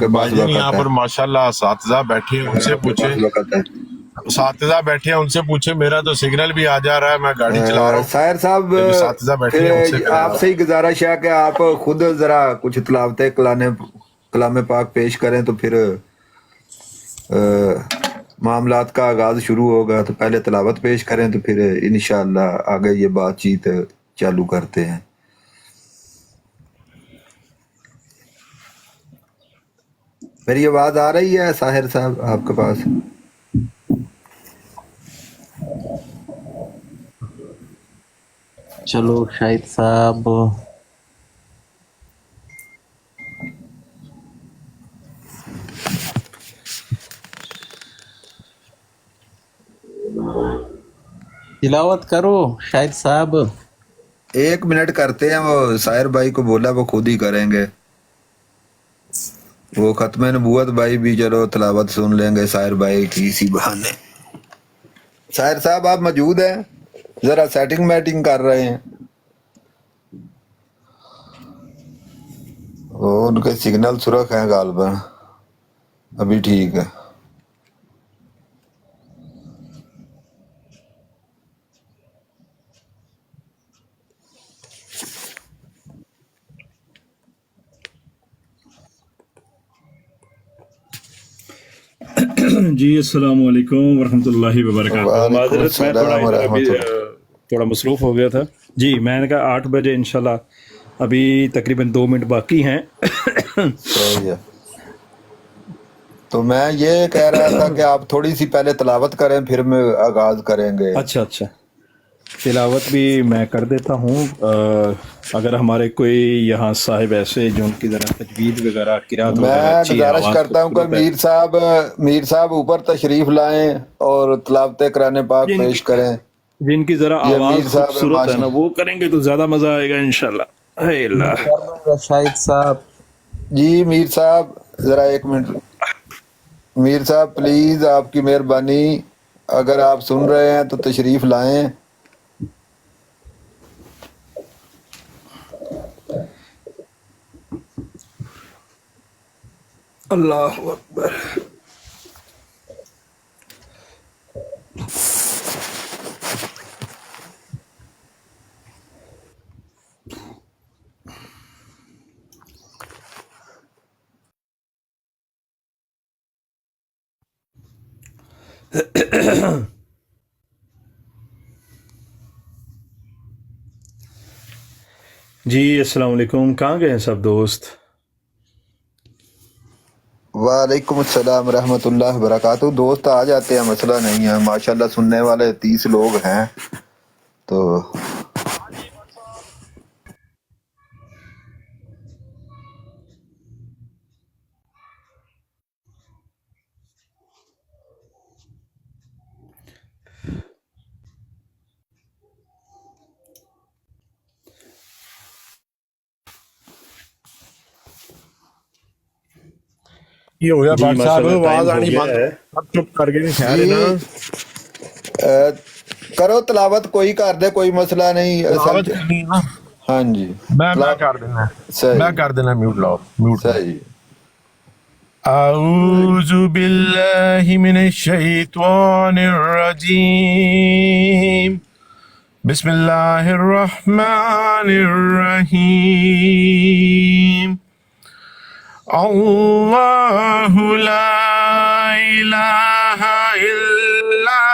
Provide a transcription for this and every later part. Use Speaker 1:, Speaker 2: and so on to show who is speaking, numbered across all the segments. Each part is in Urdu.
Speaker 1: کے بعض
Speaker 2: بھائی جان
Speaker 1: وقت
Speaker 2: یہاں
Speaker 1: ہے،
Speaker 2: پر ماشاءاللہ اساتذہ بیٹھے ہیں، ان سے
Speaker 1: آپ کے
Speaker 2: پوچھیں،
Speaker 1: پاس وقت ہے۔
Speaker 2: اساتذہ بیٹھے ہیں ان سے پوچھیں، میرا تو سگنل بھی آ جا رہا ہے، میں گاڑی چلا رہا ہوں،
Speaker 1: ساحر صاحب
Speaker 2: ایک اساتذہ بیٹھے
Speaker 1: پھر
Speaker 2: ہیں ان سے کریں
Speaker 1: آپ
Speaker 2: بات۔
Speaker 1: سے ہی گزارش ہے کہ آپ خود ذرا کچھ تلاوت کلام پاک پیش کریں تو پھر معاملات کا آغاز شروع ہوگا، تو پہلے تلاوت پیش کریں تو پھر انشاءاللہ آگے یہ بات چیت چالو کرتے ہیں۔ میری آواز آ رہی ہے ساحر صاحب آپ کے پاس؟
Speaker 3: چلو شاہد صاحب تلاوت کرو شاہد صاحب۔
Speaker 1: 1 منٹ کرتے ہیں، وہ ساحر بھائی کو بولا وہ خود ہی کریں گے، وہ ختم نبوت بھائی بھی چلو تلاوت سن لیں گے ساحر بھائی کی اسی بہانے۔ ساحر صاحب آپ موجود ہیں؟ ذرا سیٹنگ میٹنگ کر رہے ہیں، وہ ان کے سگنل سرخ ہیں غالباً، ابھی ٹھیک ہے۔
Speaker 4: جی السلام علیکم ورحمۃ اللہ وبرکاتہ۔
Speaker 1: وعلیکم
Speaker 4: معذرت میں تھوڑا
Speaker 1: السلام
Speaker 4: ادھر ابھی
Speaker 1: ورحمۃ اللہ۔
Speaker 4: تھوڑا مصروف ہو گیا تھا۔ جی میں نے کہا 8 بجے انشاءاللہ، ابھی تقریباً 2 منٹ باقی ہیں۔
Speaker 1: صحیح ہے، تو میں یہ کہہ رہا تھا کہ آپ تھوڑی سی پہلے تلاوت کریں پھر میں آغاز کریں گے۔
Speaker 4: اچھا تلاوت بھی میں کر دیتا ہوں۔ اگر ہمارے کوئی یہاں صاحب ایسے جو ان کی ذرا تجوید وغیرہ قرات وغیرہ
Speaker 1: میں
Speaker 4: اچھی ہے،
Speaker 1: گزارش
Speaker 4: آواز
Speaker 1: کرتا ہوں کہ
Speaker 4: خوبصورت ہے،
Speaker 1: میر صاحب اوپر تشریف لائیں اور تلاوت قرآن پاک
Speaker 4: جن کی
Speaker 1: پیش کریں۔
Speaker 4: جن کی ذرا
Speaker 1: یہ
Speaker 4: آواز
Speaker 1: میر صاحب ہے
Speaker 4: خوبصورت ہے نا،
Speaker 1: ماشاء۔
Speaker 4: وہ کریں گے تو زیادہ مزہ آئے گا انشاءاللہ۔ اے
Speaker 3: میں
Speaker 4: اللہ،
Speaker 3: کر دوں گا شاہد صاحب۔
Speaker 1: جی میر صاحب ذرا 1 منٹ، میر صاحب پلیز آپ کی مہربانی، اگر آپ سن رہے ہیں تو تشریف لائیں۔
Speaker 4: اللہ اکبر۔ جی السلام علیکم، کہاں گئے ہیں سب دوست؟
Speaker 1: وعلیکم السلام ورحمۃ اللہ وبرکاتہ۔ دوست آ جاتے ہیں، مسئلہ نہیں ہے، ماشاءاللہ سننے والے 30 لوگ ہیں تو
Speaker 2: یہ ہو گیا
Speaker 4: جی
Speaker 2: بٹ صاحب،
Speaker 4: ماشاءاللہ
Speaker 2: آواز
Speaker 4: ٹائم ہو
Speaker 2: آنی
Speaker 4: گیا
Speaker 2: بند،
Speaker 4: ہے۔
Speaker 2: اب چپ کر کے خیر ہے نا،
Speaker 1: جی کرو تلاوت، کوئی کر دے کوئی مسئلہ نہیں اصل
Speaker 2: تلاوت کرنی ہے نا،
Speaker 1: ہاں جی
Speaker 2: میں کر دینا، میں
Speaker 1: صحیح
Speaker 2: کر دینا، میوٹ لاؤ، میوٹ لاؤ۔
Speaker 1: صحیح۔
Speaker 2: اعوذ باللہ من الشیطان الرجیم، بسم اللہ الرحمن الرحیم، اللہ لا الہ الا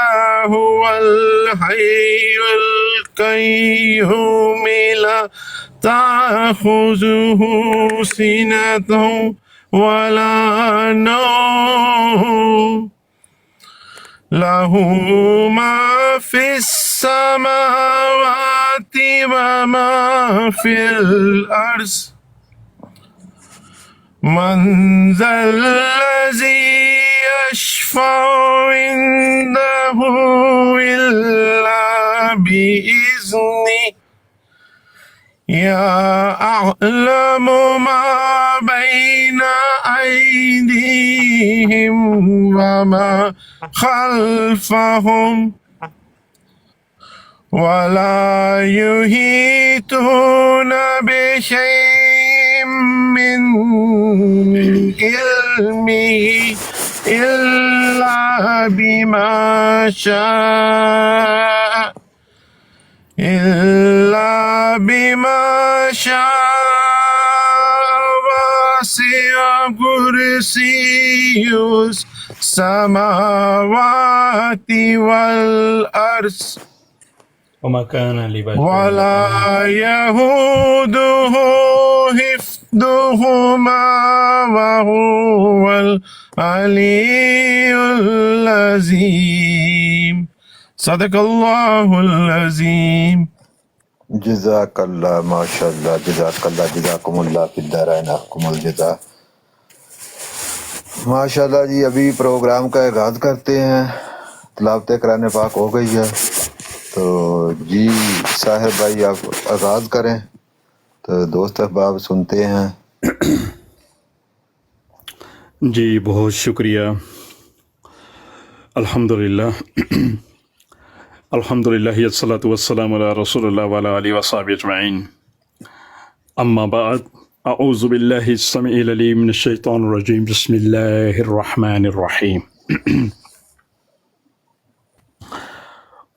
Speaker 2: هو الحی القیوم لا تأخذه سنة ولا نوم، له ما في السماوات وما في الأرض، من ذا الذي يشفع عنده إلا بإذنه، يعلم ما بين أيديهم وما خلفهم، ولا يحيطون بشيء من علمه إلا بما شاء إلا بما شاء وسع كرسيه السماوات والأرض
Speaker 4: وما كان لبشر
Speaker 2: ولا يهوده حفظهما وهو العلي العظيم صدق الله العظيم
Speaker 1: جزاک اللہ، ماشاء اللہ، جزاک اللہ، جزاکم اللہ فی الدارین احکم الجزا۔ ماشاء اللہ جی، ابھی پروگرام کا آغاز کرتے ہیں۔ تلاوت قرآن پاک ہو گئی ہے تو جی صاحب بھائی آپ آغاز کریں تو دوست احباب سنتے ہیں۔
Speaker 4: جی بہت شکریہ۔ الحمدللہ الحمدللہ والصلاۃ والسلام علی رسول اللہ وعلی آلہ وصحبہ اجمعین، اما بعد، اعوذ باللہ السمیع العلیم من الشیطان الرجیم، بسم اللہ الرحمن الرحیم۔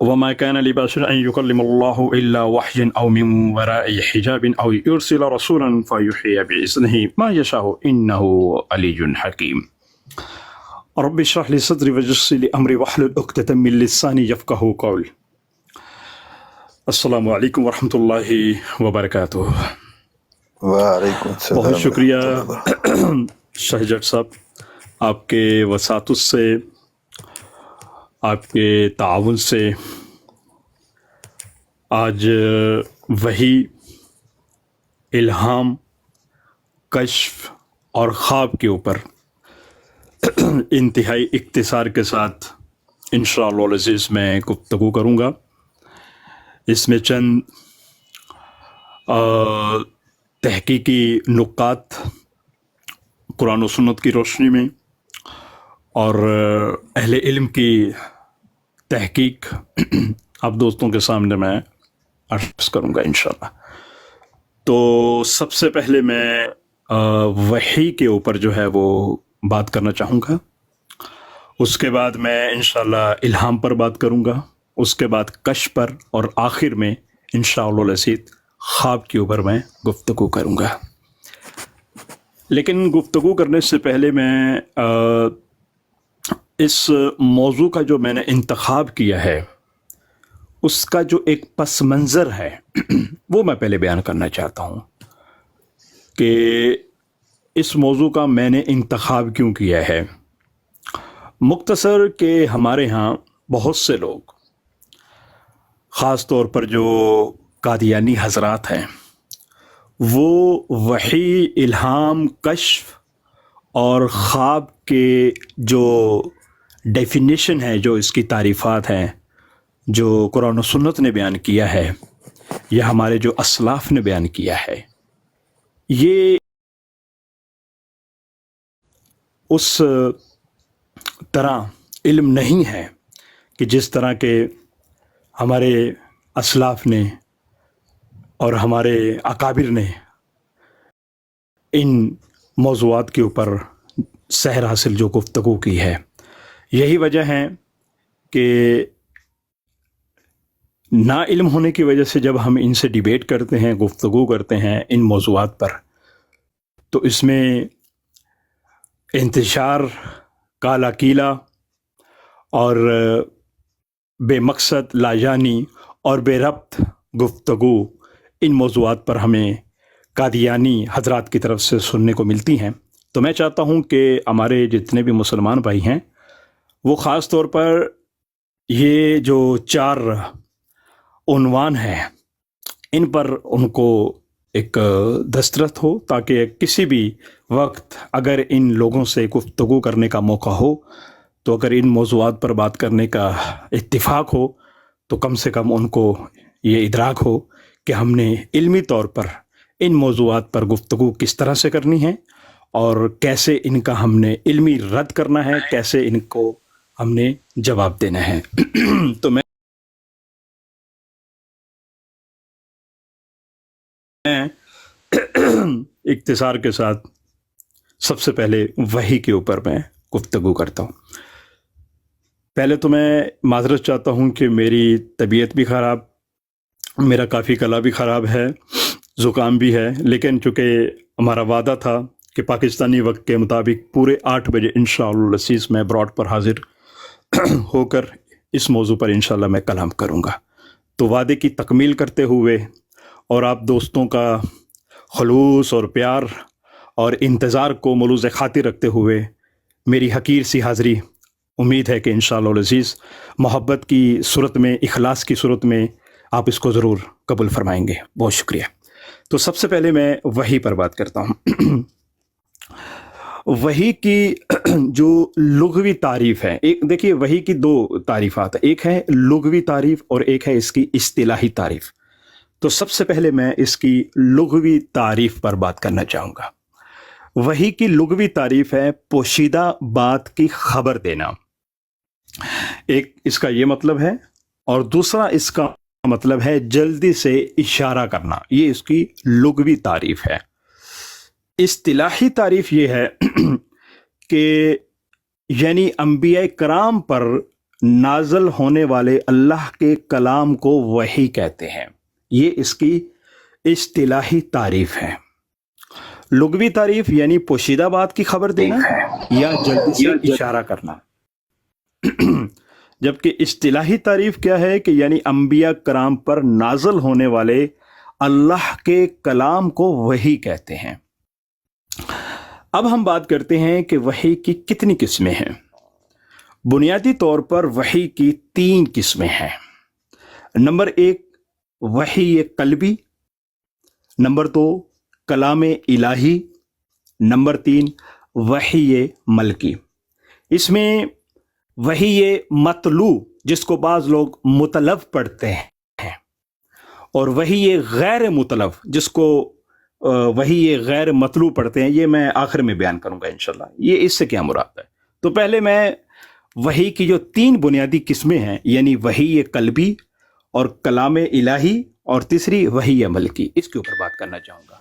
Speaker 4: وما كان لبشر أن يكلم الله إلا وحيا أو من وراء حجاب أو يرسل رسولا فيوحي بإذنه ما يشاء إنه علي حكيم۔ رب اشرح لي صدري ويسر لي أمري واحلل عقدة من لساني يفقهوا قولي۔ السلام علیکم ورحمۃ اللہ وبرکاتہ۔
Speaker 1: وعلیکم السلام۔
Speaker 4: بہت شکریہ شاہ جٹ صاحب، آپ کے وساطت سے، آپ کے تعاون سے آج وحی، الہام، کشف اور خواب کے اوپر انتہائی اختصار کے ساتھ انشاءاللہ العزیز میں گفتگو کروں گا۔ اس میں چند تحقیقی نکات قرآن و سنت کی روشنی میں اور اہل علم کی تحقیق آپ دوستوں کے سامنے میں عرض کروں گا انشاءاللہ۔ تو سب سے پہلے میں وحی کے اوپر جو ہے وہ بات کرنا چاہوں گا، اس کے بعد میں انشاءاللہ الہام پر بات کروں گا، اس کے بعد کشف پر، اور آخر میں انشاءاللہ العزیز خواب کے اوپر میں گفتگو کروں گا۔ لیکن گفتگو کرنے سے پہلے میں اس موضوع کا جو میں نے انتخاب کیا ہے اس کا جو ایک پس منظر ہے وہ میں پہلے بیان کرنا چاہتا ہوں کہ اس موضوع کا میں نے انتخاب کیوں کیا ہے۔ مختصر کہ ہمارے ہاں بہت سے لوگ، خاص طور پر جو قادیانی حضرات ہیں، وہ وحی، الہام، کشف اور خواب کے جو ڈیفینیشن ہے، جو اس کی تعریفات ہیں، جو قرآن و سنت نے بیان کیا ہے یا ہمارے جو اسلاف نے بیان کیا ہے، یہ اس طرح علم نہیں ہے کہ جس طرح کے ہمارے اسلاف نے اور ہمارے اکابر نے ان موضوعات کے اوپر سحر حاصل جو گفتگو کی ہے۔ یہی وجہ ہے کہ نا علم ہونے کی وجہ سے جب ہم ان سے ڈیبیٹ کرتے ہیں، گفتگو کرتے ہیں ان موضوعات پر، تو اس میں انتشار، کالا کیلا اور بے مقصد، لاجانی اور بے ربط گفتگو ان موضوعات پر ہمیں قادیانی حضرات کی طرف سے سننے کو ملتی ہیں۔ تو میں چاہتا ہوں کہ ہمارے جتنے بھی مسلمان بھائی ہیں وہ خاص طور پر یہ جو 4 عنوان ہیں ان پر ان کو ایک دسترس ہو، تاکہ کسی بھی وقت اگر ان لوگوں سے گفتگو کرنے کا موقع ہو تو اگر ان موضوعات پر بات کرنے کا اتفاق ہو تو کم سے کم ان کو یہ ادراک ہو کہ ہم نے علمی طور پر ان موضوعات پر گفتگو کس طرح سے کرنی ہے اور کیسے ان کا ہم نے علمی رد کرنا ہے، کیسے ان کو ہم نے جواب دینا ہے۔ تو میں اختصار کے ساتھ سب سے پہلے وحی کے اوپر میں گفتگو کرتا ہوں. پہلے تو میں معذرت چاہتا ہوں کہ میری طبیعت بھی خراب، میرا کافی گلا بھی خراب ہے، زکام بھی ہے، لیکن چونکہ ہمارا وعدہ تھا کہ پاکستانی وقت کے مطابق پورے 8 بجے انشاءاللہ العزیز میں براڈ پر حاضر ہو کر اس موضوع پر انشاءاللہ میں کلام کروں گا. تو وعدے کی تکمیل کرتے ہوئے اور آپ دوستوں کا خلوص اور پیار اور انتظار کو ملوز خاطر رکھتے ہوئے میری حقیر سی حاضری، امید ہے کہ انشاءاللہ العزیز محبت کی صورت میں، اخلاص کی صورت میں آپ اس کو ضرور قبول فرمائیں گے. بہت شکریہ. تو سب سے پہلے میں وحی پر بات کرتا ہوں. وحی کی جو لغوی تعریف ہے، ایک دیکھیے وحی کی 2 تعریفات ہیں، ایک ہے لغوی تعریف اور ایک ہے اس کی اصطلاحی تعریف. تو سب سے پہلے میں اس کی لغوی تعریف پر بات کرنا چاہوں گا. وحی کی لغوی تعریف ہے پوشیدہ بات کی خبر دینا. ایک اس کا یہ مطلب ہے، اور دوسرا اس کا مطلب ہے جلدی سے اشارہ کرنا. یہ اس کی لغوی تعریف ہے. اصطلاحی تعریف یہ ہے کہ یعنی انبیاء کرام پر نازل ہونے والے اللہ کے کلام کو وحی کہتے ہیں. یہ اس کی اصطلاحی تعریف ہے. لغوی تعریف یعنی پوشیدہ بات کی خبر دینا یا جلدی سے اشارہ کرنا. جبکہ اصطلاحی تعریف کیا ہے کہ یعنی انبیاء کرام پر نازل ہونے والے اللہ کے کلام کو وحی کہتے ہیں. اب ہم بات کرتے ہیں کہ وحی کی کتنی قسمیں ہیں. بنیادی طور پر وحی کی 3 قسمیں ہیں. نمبر 1 وحی قلبی، نمبر 2 کلام الہی، نمبر 3 وحی ملکی. اس میں وحی مطلوع جس کو بعض لوگ مطلب پڑھتے ہیں، اور وحی غیر مطلب جس کو وحی غیر مطلوع پڑھتے ہیں، یہ میں آخر میں بیان کروں گا انشاءاللہ یہ اس سے کیا مراد ہے. تو پہلے میں وحی کی جو 3 بنیادی قسمیں ہیں یعنی وحی قلبی اور کلام الہی اور تیسری وحی ملکی، اس کے اوپر بات کرنا چاہوں گا.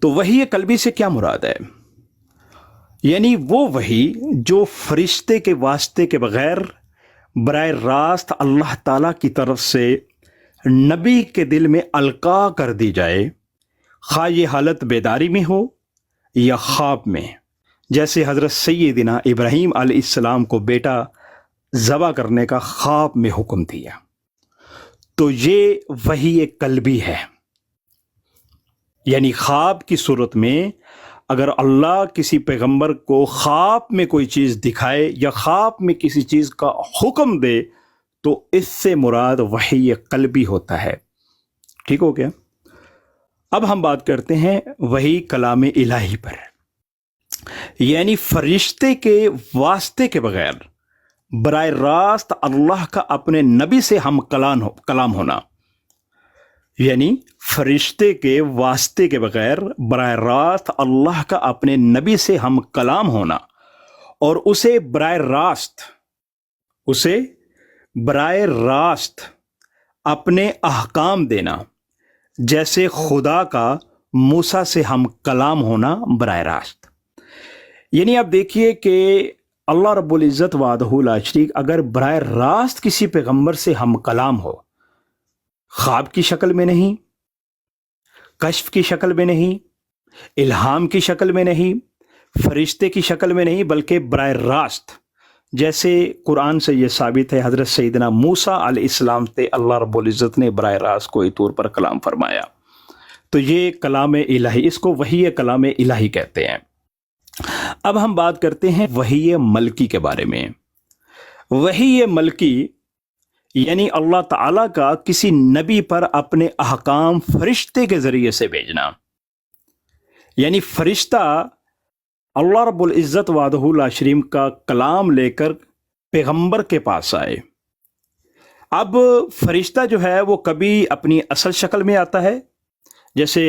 Speaker 4: تو وحی قلبی سے کیا مراد ہے؟ یعنی وہ وحی جو فرشتے کے واسطے کے بغیر براہ راست اللہ تعالیٰ کی طرف سے نبی کے دل میں القاء کر دی جائے، خواہ یہ حالت بیداری میں ہو یا خواب میں. جیسے حضرت سیدنا ابراہیم علیہ السلام کو بیٹا ذبح کرنے کا خواب میں حکم دیا، تو یہ وحی قلبی ہے. یعنی خواب کی صورت میں اگر اللہ کسی پیغمبر کو خواب میں کوئی چیز دکھائے یا خواب میں کسی چیز کا حکم دے تو اس سے مراد وحی قلبی ہوتا ہے. ٹھیک ہو گیا؟ اب ہم بات کرتے ہیں وحی کلام الہی پر. یعنی فرشتے کے واسطے کے بغیر براہ راست اللہ کا اپنے نبی سے ہم کلام ہونا. یعنی فرشتے کے واسطے کے بغیر براہ راست اللہ کا اپنے نبی سے ہم کلام ہونا اور اسے براہ راست اپنے احکام دینا، جیسے خدا کا موسیٰ سے ہم کلام ہونا براہ راست. یعنی اب دیکھیے کہ اللہ رب العزت وحدہ لا شریک اگر براہ راست کسی پیغمبر سے ہم کلام ہو، خواب کی شکل میں نہیں، کشف کی شکل میں نہیں، الہام کی شکل میں نہیں، فرشتے کی شکل میں نہیں، بلکہ براہ راست، جیسے قرآن سے یہ ثابت ہے حضرت سیدنا موسیٰ علیہ السلام سے اللہ رب العزت نے براہ راست کوئی طور پر کلام فرمایا. تو یہ کلام الہی، اس کو وحی کلام الہی کہتے ہیں. اب ہم بات کرتے ہیں وحی ملکی کے بارے میں. وحی ملکی یعنی اللہ تعالیٰ کا کسی نبی پر اپنے احکام فرشتے کے ذریعے سے بھیجنا. یعنی فرشتہ اللہ رب العزت وحدہ لا شریک کا کلام لے کر پیغمبر کے پاس آئے. اب فرشتہ جو ہے وہ کبھی اپنی اصل شکل میں آتا ہے، جیسے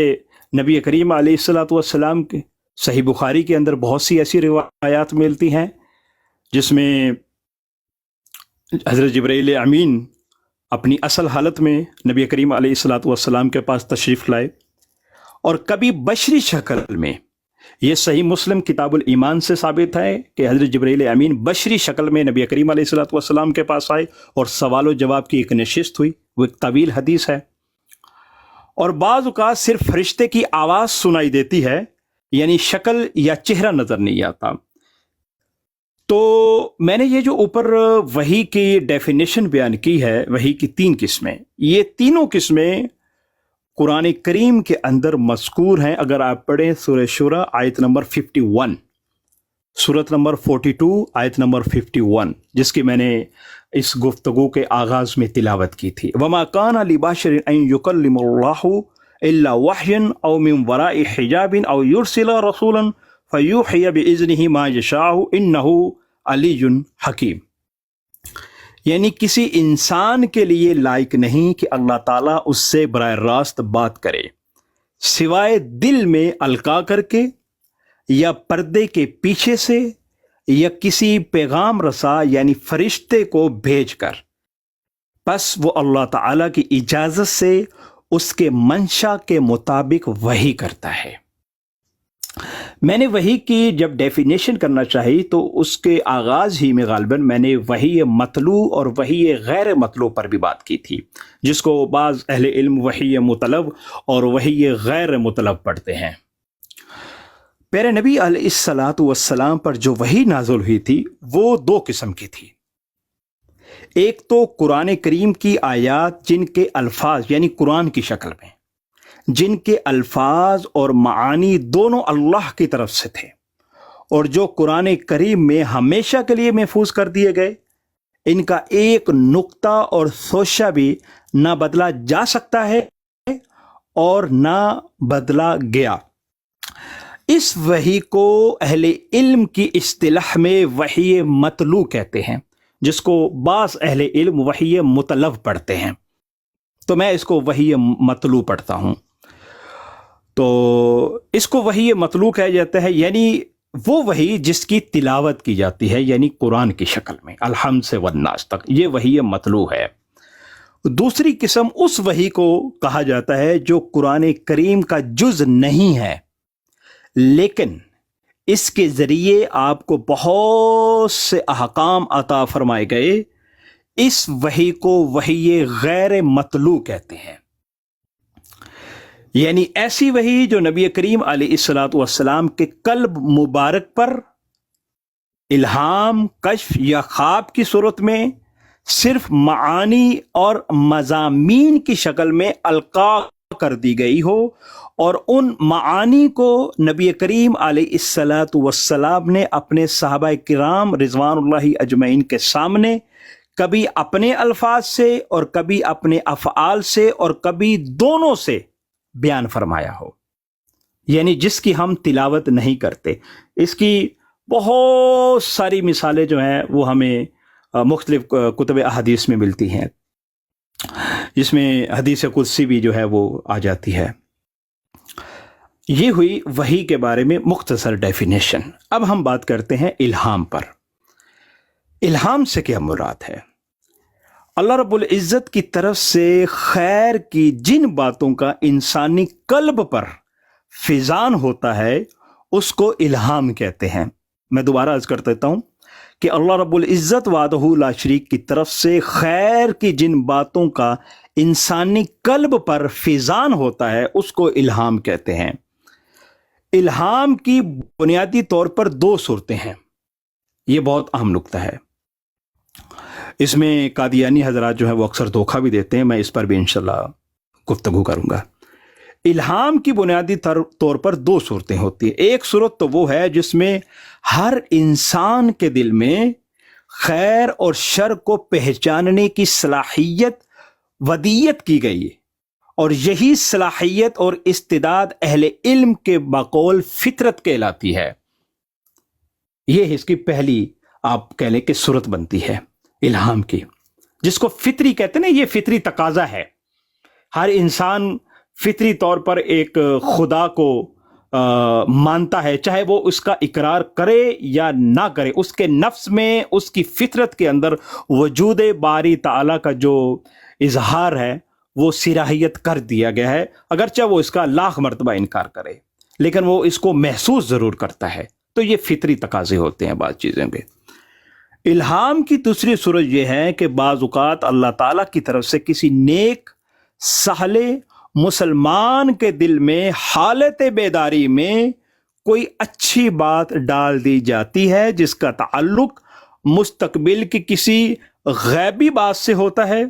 Speaker 4: نبی کریم علیہ الصلوۃ والسلام کے صحیح بخاری کے اندر بہت سی ایسی روایات ملتی ہیں جس میں حضرت جبرائیل امین اپنی اصل حالت میں نبی کریم علیہ الصلوۃ والسلام کے پاس تشریف لائے اور کبھی بشری شکل میں. یہ صحیح مسلم کتاب الایمان سے ثابت ہے کہ حضرت جبرائیل امین بشری شکل میں نبی کریم علیہ الصلوۃ والسلام کے پاس آئے اور سوال و جواب کی ایک نشست ہوئی. وہ ایک طویل حدیث ہے. اور بعض اوقات صرف فرشتے کی آواز سنائی دیتی ہے، یعنی شکل یا چہرہ نظر نہیں آتا. تو میں نے یہ جو اوپر وحی کی ڈیفینیشن بیان کی ہے، وحی کی 3 قسمیں، یہ تینوں قسمیں قرآن کریم کے اندر مذکور ہیں. اگر آپ پڑھیں سورہ شورى آیت نمبر 51، سورت نمبر 42 آیت نمبر 51، جس کی میں نے اس گفتگو کے آغاز میں تلاوت کی تھی. وما کان لبشر ان یکلم اللہ الا وحیا او من وراء حجاب او یرسل رسولا فیوحی باذنہ ما یشاء انہ علی حکیم. یعنی کسی انسان کے لیے لائق نہیں کہ اللہ تعالیٰ اس سے براہ راست بات کرے سوائے دل میں القا کر کے یا پردے کے پیچھے سے یا کسی پیغام رسا یعنی فرشتے کو بھیج کر. پس وہ اللہ تعالیٰ کی اجازت سے اس کے منشا کے مطابق وحی کرتا ہے. میں نے وحی کی جب ڈیفینیشن کرنا چاہی تو اس کے آغاز ہی میں غالباً میں نے وحی مطلوع اور وحی غیر مطلوع پر بھی بات کی تھی، جس کو بعض اہل علم وحی مطلب اور وحی غیر مطلب پڑھتے ہیں. پیارے نبی علیہ الصلاۃ والسلام پر جو وحی نازل ہوئی تھی وہ 2 قسم کی تھی. ایک تو قرآن کریم کی آیات جن کے الفاظ یعنی قرآن کی شکل میں، جن کے الفاظ اور معانی دونوں اللہ کی طرف سے تھے اور جو قرآن کریم میں ہمیشہ کے لیے محفوظ کر دیے گئے. ان کا ایک نقطہ اور سوچا بھی نہ بدلا جا سکتا ہے اور نہ بدلا گیا. اس وحی کو اہل علم کی اصطلاح میں وحی مطلوع کہتے ہیں، جس کو بعض اہل علم وحی مطلب پڑھتے ہیں. تو میں اس کو وحی مطلوع پڑھتا ہوں. تو اس کو وحی مطلوع کہا جاتا ہے، یعنی وہ وحی جس کی تلاوت کی جاتی ہے، یعنی قرآن کی شکل میں الحمد سے والناس تک، یہ وحی مطلوع ہے. دوسری قسم اس وحی کو کہا جاتا ہے جو قرآن کریم کا جز نہیں ہے، لیکن اس کے ذریعے آپ کو بہت سے احکام عطا فرمائے گئے. اس وحی کو وحی غیر مطلوع کہتے ہیں، یعنی ایسی وحی جو نبی کریم علیہ الصلوۃ والسلام کے قلب مبارک پر الہام، کشف یا خواب کی صورت میں صرف معانی اور مضامین کی شکل میں القا کر دی گئی ہو، اور ان معانی کو نبی کریم علیہ الصلوۃ والسلام نے اپنے صحابہ کرام رضوان اللہ اجمعین کے سامنے کبھی اپنے الفاظ سے اور کبھی اپنے افعال سے اور کبھی دونوں سے بیان فرمایا ہو، یعنی جس کی ہم تلاوت نہیں کرتے. اس کی بہت ساری مثالیں جو ہیں وہ ہمیں مختلف کتب احادیث میں ملتی ہیں، جس میں حدیث قدسی بھی جو ہے وہ آ جاتی ہے. یہ ہوئی وحی کے بارے میں مختصر ڈیفینیشن. اب ہم بات کرتے ہیں الہام پر. الہام سے کیا مراد ہے؟ اللہ رب العزت کی طرف سے خیر کی جن باتوں کا انسانی قلب پر فیضان ہوتا ہے اس کو الہام کہتے ہیں. میں دوبارہ عرض کر دیتا ہوں کہ اللہ رب العزت وحدہ لا شریک کی طرف سے خیر کی جن باتوں کا انسانی قلب پر فیضان ہوتا ہے اس کو الہام کہتے ہیں. الہام کی بنیادی طور پر 2 صورتیں ہیں. یہ بہت اہم نقطہ ہے. اس میں قادیانی حضرات جو ہے وہ اکثر دھوکہ بھی دیتے ہیں، میں اس پر بھی انشاءاللہ گفتگو کروں گا. الہام کی بنیادی طور پر 2 صورتیں ہوتی ہیں. ایک صورت تو وہ ہے جس میں ہر انسان کے دل میں خیر اور شر کو پہچاننے کی صلاحیت ودیت کی گئی ہے، اور یہی صلاحیت اور استعداد اہل علم کے بقول فطرت کہلاتی ہے. یہ اس کی پہلی آپ کہہ لیں کہ صورت بنتی ہے الہام کی، جس کو فطری کہتے ہیں نا. یہ فطری تقاضا ہے. ہر انسان فطری طور پر ایک خدا کو مانتا ہے، چاہے وہ اس کا اقرار کرے یا نہ کرے. اس کے نفس میں، اس کی فطرت کے اندر وجود باری تعالیٰ کا جو اظہار ہے وہ صلاحیت کر دیا گیا ہے، اگرچہ وہ اس کا لاکھ مرتبہ انکار کرے لیکن وہ اس کو محسوس ضرور کرتا ہے۔ تو یہ فطری تقاضے ہوتے ہیں بعض چیزیں کے۔ الہام کی دوسری صورت یہ ہے کہ بعض اوقات اللہ تعالیٰ کی طرف سے کسی نیک صالح مسلمان کے دل میں حالت بیداری میں کوئی اچھی بات ڈال دی جاتی ہے جس کا تعلق مستقبل کی کسی غیبی بات سے ہوتا ہے۔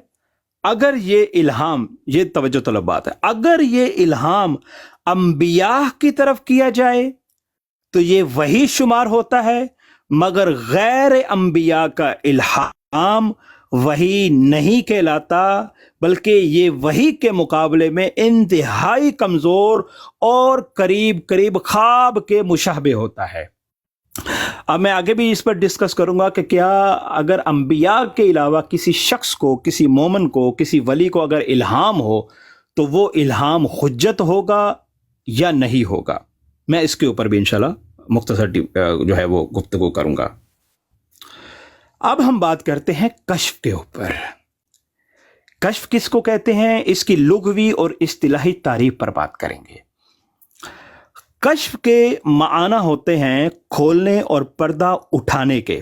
Speaker 4: اگر یہ الہام، یہ توجہ طلب بات ہے، اگر یہ الہام انبیاء کی طرف کیا جائے تو یہ وہی شمار ہوتا ہے، مگر غیر انبیاء کا الہام وہی نہیں کہلاتا، بلکہ یہ وہی کے مقابلے میں انتہائی کمزور اور قریب خواب کے مشابہ ہوتا ہے۔ اب میں آگے بھی اس پر ڈسکس کروں گا کہ کیا اگر انبیاء کے علاوہ کسی شخص کو، کسی مومن کو، کسی ولی کو اگر الہام ہو تو وہ الہام حجت ہوگا یا نہیں ہوگا۔ میں اس کے اوپر بھی انشاءاللہ مختصر جو ہے وہ گفتگو کروں گا۔ اب ہم بات کرتے ہیں کشف کے اوپر۔ کشف کس کو کہتے ہیں، اس کی لغوی اور اصطلاحی تعریف پر بات کریں گے۔ کشف کے معنی ہوتے ہیں کھولنے اور پردہ اٹھانے کے۔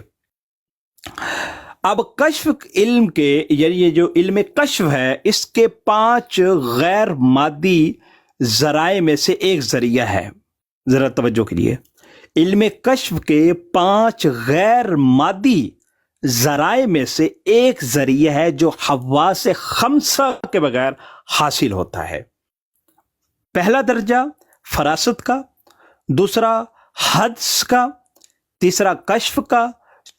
Speaker 4: اب کشف علم کے، یعنی یہ جو علم کشف ہے، اس کے 5 غیر مادی ذرائع میں سے ایک ذریعہ ہے۔ ذرا توجہ کے لیے، علم کشف کے 5 غیر مادی ذرائع میں سے ایک ذریعہ ہے جو حواس خمسہ کے بغیر حاصل ہوتا ہے۔ پہلا درجہ فراست کا، دوسرا حدس کا، تیسرا کشف کا،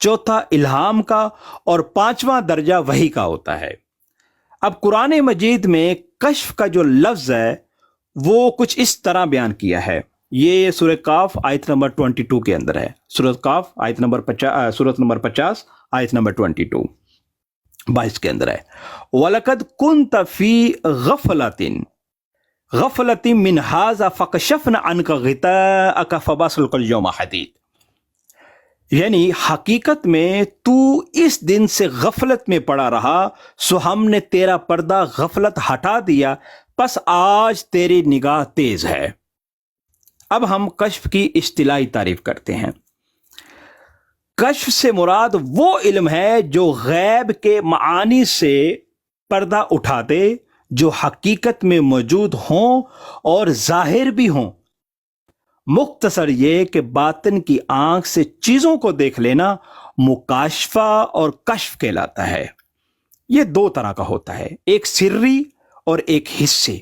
Speaker 4: چوتھا الہام کا، اور 5واں درجہ وحی کا ہوتا ہے۔ اب قرآن مجید میں کشف کا جو لفظ ہے وہ کچھ اس طرح بیان کیا ہے۔ یہ سورہ کاف آیت نمبر 22 کے اندر ہے۔ سورہ کاف آیت نمبر 50 آیت نمبر 22 کے اندر ہے۔ وَلَقَدْ كُنْتَ فِي غَفْلَةٍ مِّنْ هَٰذَا فَكَشَفْنَا عَنْكَ غِطَاءَكَ فَبَصَرُكَ الْيَوْمَ حَدِيدٌ، یعنی حقیقت میں تو اس دن سے غفلت میں پڑا رہا، سو ہم نے تیرا پردہ غفلت ہٹا دیا، پس آج تیری نگاہ تیز ہے۔ اب ہم کشف کی اصطلاحی تعریف کرتے ہیں۔ کشف سے مراد وہ علم ہے جو غیب کے معانی سے پردہ اٹھا دے، جو حقیقت میں موجود ہوں اور ظاہر بھی ہوں۔ مختصر یہ کہ باطن کی آنکھ سے چیزوں کو دیکھ لینا مکاشفہ اور کشف کہلاتا ہے۔ یہ 2 طرح کا ہوتا ہے، ایک سری اور ایک حصی۔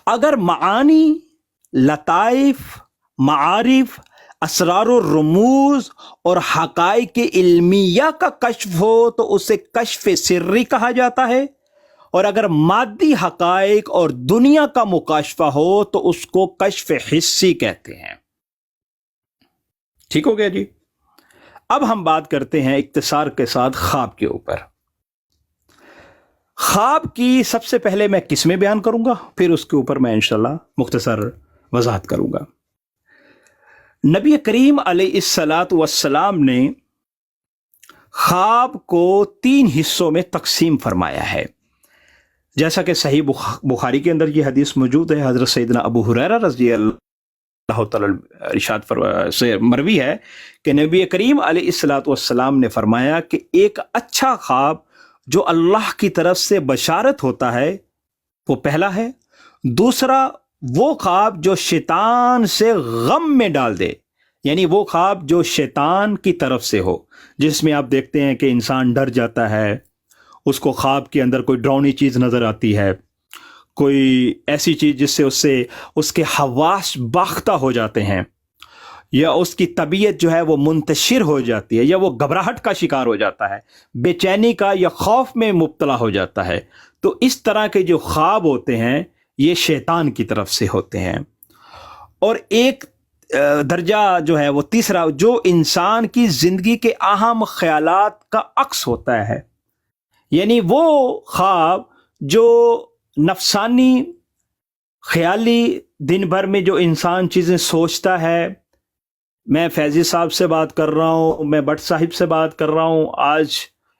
Speaker 4: اگر معانی، لطائف، معارف، اسرار و رموز اور حقائق علمیہ کا کشف ہو تو اسے کشف سری کہا جاتا ہے، اور اگر مادی حقائق اور دنیا کا مکاشفہ ہو تو اس کو کشف حسی کہتے ہیں۔ ٹھیک ہو گیا جی؟ اب ہم بات کرتے ہیں اختصار کے ساتھ خواب کے اوپر۔ خواب کی سب سے پہلے میں قسمیں بیان کروں گا، پھر اس کے اوپر میں انشاءاللہ مختصر وضاحت کروں گا۔ نبی کریم علیہ السلام نے خواب کو 3 حصوں میں تقسیم فرمایا ہے، جیسا کہ صحیح بخاری کے اندر یہ حدیث موجود ہے۔ حضرت سیدنا ابو ہریرہ رضی اللہ تعالی ارشاد سے مروی ہے کہ نبی کریم علیہ السلام نے فرمایا کہ ایک اچھا خواب جو اللہ کی طرف سے بشارت ہوتا ہے وہ پہلا ہے، دوسرا وہ خواب جو شیطان سے غم میں ڈال دے، یعنی وہ خواب جو شیطان کی طرف سے ہو، جس میں آپ دیکھتے ہیں کہ انسان ڈر جاتا ہے، اس کو خواب کے اندر کوئی ڈراؤنی چیز نظر آتی ہے، کوئی ایسی چیز جس سے اس کے حواس باختہ ہو جاتے ہیں، یا اس کی طبیعت جو ہے وہ منتشر ہو جاتی ہے، یا وہ گھبراہٹ کا شکار ہو جاتا ہے، بے چینی کا یا خوف میں مبتلا ہو جاتا ہے۔ تو اس طرح کے جو خواب ہوتے ہیں یہ شیطان کی طرف سے ہوتے ہیں۔ اور ایک درجہ جو ہے وہ تیسرا، جو انسان کی زندگی کے اہم خیالات کا عکس ہوتا ہے، یعنی وہ خواب جو نفسانی خیالی دن بھر میں جو انسان چیزیں سوچتا ہے، میں فیضی صاحب سے بات کر رہا ہوں، میں بٹ صاحب سے بات کر رہا ہوں، آج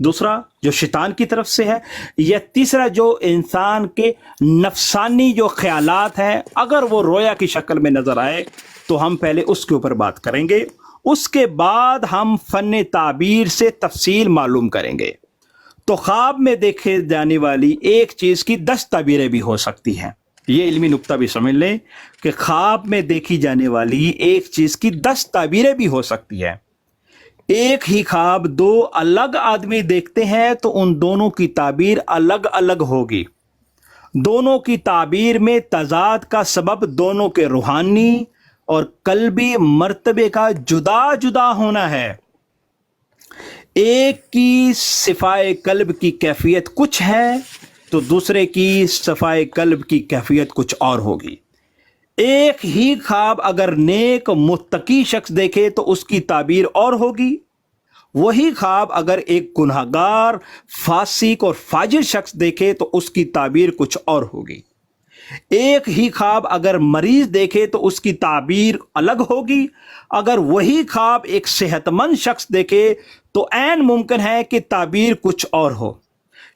Speaker 4: دوسرا جو شیطان کی طرف سے ہے، یا تیسرا جو انسان کے نفسانی جو خیالات ہیں، اگر وہ رویا کی شکل میں نظر آئے تو ہم پہلے اس کے اوپر بات کریں گے، اس کے بعد ہم فن تعبیر سے تفصیل معلوم کریں گے۔ تو خواب میں دیکھے جانے والی ایک چیز کی 10 تعبیریں بھی ہو سکتی ہیں، یہ علمی نکتہ بھی سمجھ لیں کہ خواب میں دیکھی جانے والی ایک چیز کی 10 تعبیریں بھی ہو سکتی ہیں۔ ایک ہی خواب 2 الگ آدمی دیکھتے ہیں تو ان دونوں کی تعبیر الگ الگ ہوگی۔ دونوں کی تعبیر میں تضاد کا سبب دونوں کے روحانی اور قلبی مرتبے کا جدا جدا ہونا ہے۔ ایک کی صفائے قلب کی کیفیت کچھ ہے تو دوسرے کی صفائے قلب کی کیفیت کچھ اور ہوگی۔ ایک ہی خواب اگر نیک متقی شخص دیکھے تو اس کی تعبیر اور ہوگی، وہی خواب اگر ایک گنہگار، فاسق اور فاجر شخص دیکھے تو اس کی تعبیر کچھ اور ہوگی۔ ایک ہی خواب اگر مریض دیکھے تو اس کی تعبیر الگ ہوگی، اگر وہی خواب ایک صحت مند شخص دیکھے تو عین ممکن ہے کہ تعبیر کچھ اور ہو۔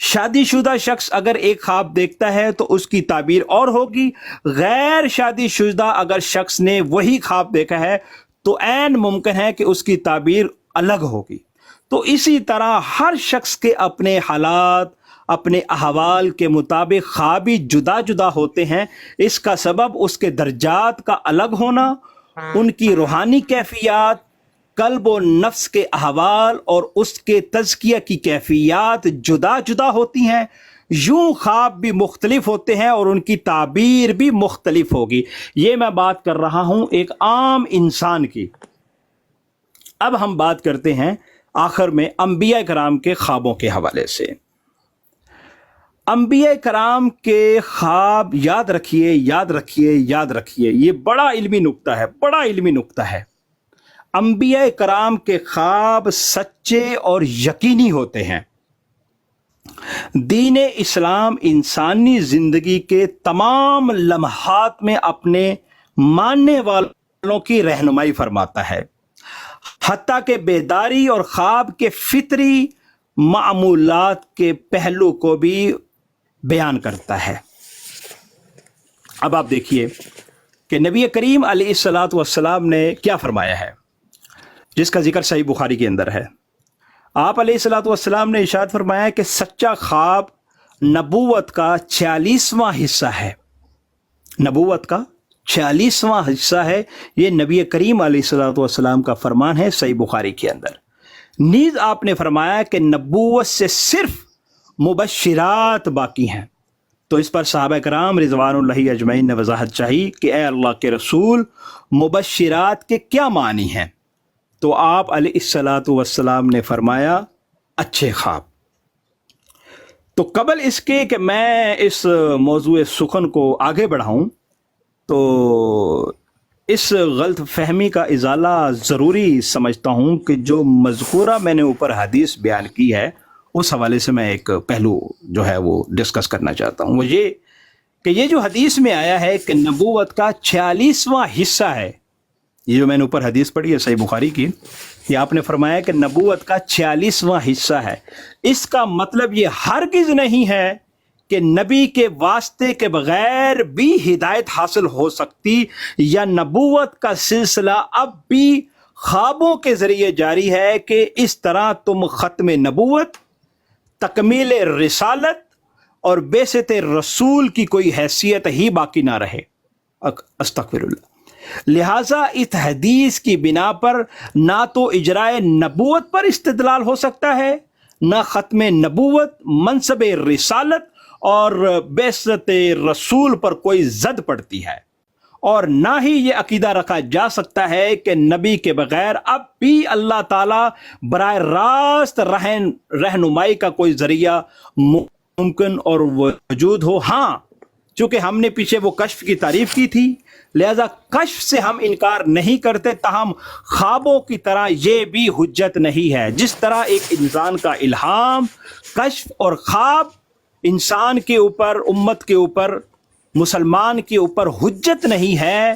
Speaker 4: شادی شدہ شخص اگر ایک خواب دیکھتا ہے تو اس کی تعبیر اور ہوگی، غیر شادی شدہ اگر شخص نے وہی خواب دیکھا ہے تو عین ممکن ہے کہ اس کی تعبیر الگ ہوگی۔ تو اسی طرح ہر شخص کے اپنے حالات، اپنے احوال کے مطابق خوابی جدا جدا ہوتے ہیں۔ اس کا سبب اس کے درجات کا الگ ہونا، ان کی روحانی کیفیات، قلب و نفس کے احوال اور اس کے تزکیہ کی کیفیات جدا جدا ہوتی ہیں۔ یوں خواب بھی مختلف ہوتے ہیں اور ان کی تعبیر بھی مختلف ہوگی۔ یہ میں بات کر رہا ہوں ایک عام انسان کی۔ اب ہم بات کرتے ہیں آخر میں انبیاء کرام کے خوابوں کے حوالے سے۔ انبیاء کرام کے خواب یاد رکھیے، یاد رکھیے، یاد رکھیے، یہ بڑا علمی نکتہ ہے، بڑا علمی نکتہ ہے۔ انبیاء کرام کے خواب سچے اور یقینی ہوتے ہیں۔ دین اسلام انسانی زندگی کے تمام لمحات میں اپنے ماننے والوں کی رہنمائی فرماتا ہے، حتیٰ کہ بیداری اور خواب کے فطری معمولات کے پہلو کو بھی بیان کرتا ہے۔ اب آپ دیکھیے کہ نبی کریم علیہ الصلاۃ والسلام نے کیا فرمایا ہے، جس کا ذکر صحیح بخاری کے اندر ہے۔ آپ علیہ الصلاۃ والسلام نے ارشاد فرمایا کہ سچا خواب نبوت کا 46واں حصہ ہے، نبوت کا 46واں حصہ ہے۔ یہ نبی کریم علیہ الصلاۃ والسلام کا فرمان ہے صحیح بخاری کے اندر۔ نیز آپ نے فرمایا کہ نبوت سے صرف مبشرات باقی ہیں۔ تو اس پر صحابہ کرام رضوان اللہ اجمعین نے وضاحت چاہی کہ اے اللہ کے رسول، مبشرات کے کیا معنی ہیں؟ تو آپ علیہ الصلاۃ والسلام نے فرمایا اچھے خواب۔ تو قبل اس کے کہ میں اس موضوع سخن کو آگے بڑھاؤں تو اس غلط فہمی کا ازالہ ضروری سمجھتا ہوں کہ جو مذکورہ میں نے اوپر حدیث بیان کی ہے اس حوالے سے میں ایک پہلو جو ہے وہ ڈسکس کرنا چاہتا ہوں۔ وہ یہ کہ یہ جو حدیث میں آیا ہے کہ نبوت کا 46واں حصہ ہے، یہ جو میں نے اوپر حدیث پڑھی ہے صحیح بخاری کی، یہ آپ نے فرمایا کہ نبوت کا 46واں حصہ ہے، اس کا مطلب یہ ہرگز نہیں ہے کہ نبی کے واسطے کے بغیر بھی ہدایت حاصل ہو سکتی، یا نبوت کا سلسلہ اب بھی خوابوں کے ذریعے جاری ہے کہ اس طرح تم ختم نبوت، تکمیل رسالت اور بعثت رسول کی کوئی حیثیت ہی باقی نہ رہے۔ استغفر اللہ۔ لہٰذا اس حدیث کی بنا پر نہ تو اجرائے نبوت پر استدلال ہو سکتا ہے، نہ ختم نبوت، منصب رسالت اور بعثت رسول پر کوئی زد پڑتی ہے، اور نہ ہی یہ عقیدہ رکھا جا سکتا ہے کہ نبی کے بغیر اب بھی اللہ تعالیٰ براہ راست رہنمائی کا کوئی ذریعہ ممکن اور وجود ہو۔ ہاں، چونکہ ہم نے پیچھے وہ کشف کی تعریف کی تھی، لہذا کشف سے ہم انکار نہیں کرتے، تاہم خوابوں کی طرح یہ بھی حجت نہیں ہے۔ جس طرح ایک انسان کا الہام، کشف اور خواب انسان کے اوپر، امت کے اوپر، مسلمان کے اوپر حجت نہیں ہے،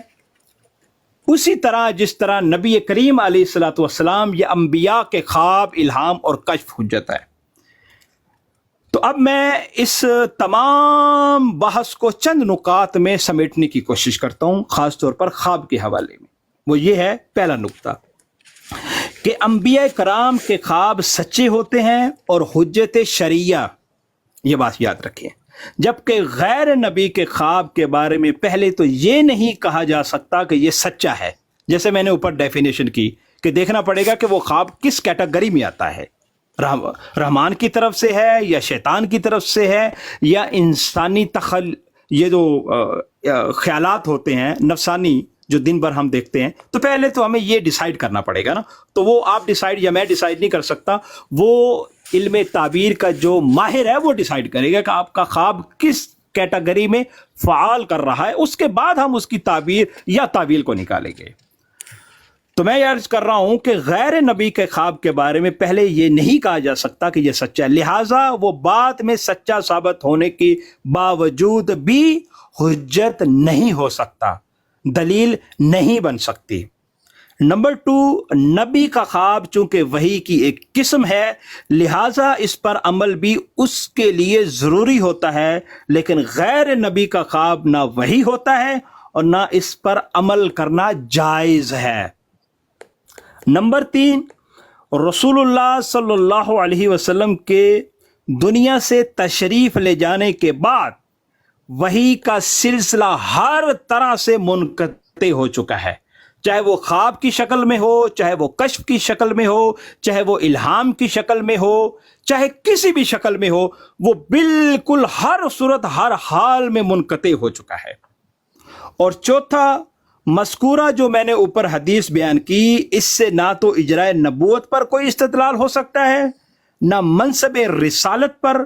Speaker 4: اسی طرح جس طرح نبی کریم علیہ الصلاۃ والسلام یہ انبیاء کے خواب، الہام اور کشف حجت ہے۔ تو اب میں اس تمام بحث کو چند نکات میں سمیٹنے کی کوشش کرتا ہوں، خاص طور پر خواب کے حوالے میں۔ وہ یہ ہے پہلا نکتہ کہ انبیاء کرام کے خواب سچے ہوتے ہیں اور حجت شرعیہ، یہ بات یاد رکھیں، جبکہ غیر نبی کے خواب کے بارے میں پہلے تو یہ نہیں کہا جا سکتا کہ یہ سچا ہے، جیسے میں نے اوپر ڈیفینیشن کی کہ دیکھنا پڑے گا کہ وہ خواب کس کیٹیگری میں آتا ہے، رحمان کی طرف سے ہے یا شیطان کی طرف سے ہے یا انسانی یہ جو خیالات ہوتے ہیں نفسانی جو دن بھر ہم دیکھتے ہیں، تو پہلے تو ہمیں یہ ڈیسائیڈ کرنا پڑے گا نا۔ تو وہ آپ ڈیسائیڈ یا میں ڈیسائیڈ نہیں کر سکتا، وہ علم تعبیر کا جو ماہر ہے وہ ڈیسائیڈ کرے گا کہ آپ کا خواب کس کیٹیگری میں فعال کر رہا ہے، اس کے بعد ہم اس کی تعبیر یا تعویل کو نکالیں گے۔ تو میں یہ عرض کر رہا ہوں کہ غیر نبی کے خواب کے بارے میں پہلے یہ نہیں کہا جا سکتا کہ یہ سچا ہے، لہٰذا وہ بعد میں سچا ثابت ہونے کے باوجود بھی حجت نہیں ہو سکتا، دلیل نہیں بن سکتی۔ نمبر 2، نبی کا خواب چونکہ وحی کی ایک قسم ہے، لہٰذا اس پر عمل بھی اس کے لیے ضروری ہوتا ہے، لیکن غیر نبی کا خواب نہ وحی ہوتا ہے اور نہ اس پر عمل کرنا جائز ہے۔ نمبر 3، رسول اللہ صلی اللہ علیہ وسلم کے دنیا سے تشریف لے جانے کے بعد وحی کا سلسلہ ہر طرح سے منقطع ہو چکا ہے، چاہے وہ خواب کی شکل میں ہو، چاہے وہ کشف کی شکل میں ہو، چاہے وہ الہام کی شکل میں ہو، چاہے کسی بھی شکل میں ہو، وہ بالکل ہر صورت ہر حال میں منقطع ہو چکا ہے۔ اور چوتھا، مذکورہ جو میں نے اوپر حدیث بیان کی، اس سے نہ تو اجرائے نبوت پر کوئی استدلال ہو سکتا ہے، نہ منصب رسالت پر،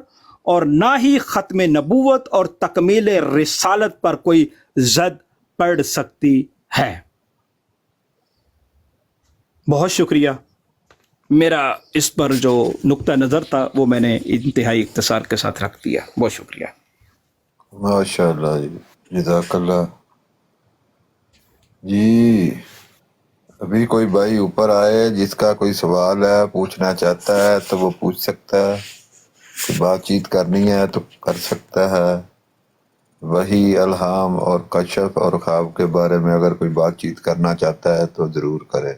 Speaker 4: اور نہ ہی ختم نبوت اور تکمیل رسالت پر کوئی زد پڑ سکتی ہے۔ بہت شکریہ، میرا اس پر جو نقطہ نظر تھا وہ میں نے انتہائی اختصار کے ساتھ رکھ دیا۔ بہت شکریہ۔
Speaker 1: ماشاء اللہ جی، جزاک اللہ جی۔ ابھی کوئی بھائی اوپر آئے جس کا کوئی سوال ہے، پوچھنا چاہتا ہے تو وہ پوچھ سکتا ہے، کوئی بات چیت کرنی ہے تو کر سکتا ہے۔ وحی، الہام اور کشف اور خواب کے بارے میں اگر کوئی بات چیت کرنا چاہتا ہے تو ضرور کرے۔